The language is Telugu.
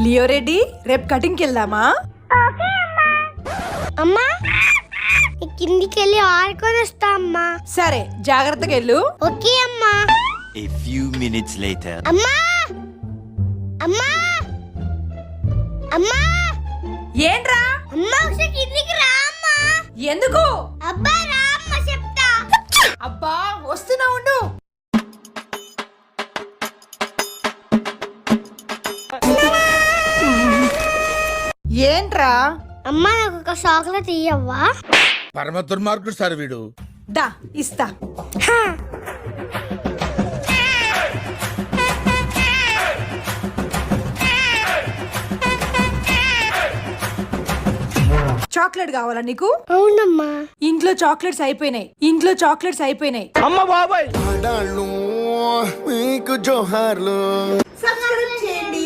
లియో రెడ్డి, రేపు కటింగ్కి వెళ్దామా? అమ్మా కిందికి వెళ్ళి ఆడుకొని వస్తా అమ్మా. సరే, జాగ్రత్తగా వెళ్ళు. ఓకే అమ్మా. A few minutes later. అమ్మా అమ్మా అమ్మా ఏంట్రా? అమ్మా ఒకసారి కిందికి రా అమ్మా. ఎందుకు? అబ్బా రా అమ్మా చెప్తా. అబ్బా వస్తున్నా, ఉండు. ఏంట్రా? అమ్మా నాకు ఒక చాక్లెట్ ఇయ్యవ్వా? పరమ దుర్మార్గుడు సార్ వీడు. దా ఇస్తా. చాక్లెట్ కావాలా నీకు? అవునమ్మా. ఇంట్లో చాక్లెట్స్ అయిపోయినాయి. అమ్మ బాబాయ్. మీకు జోహార్లు. సబ్స్క్రైబ్ చేయండి.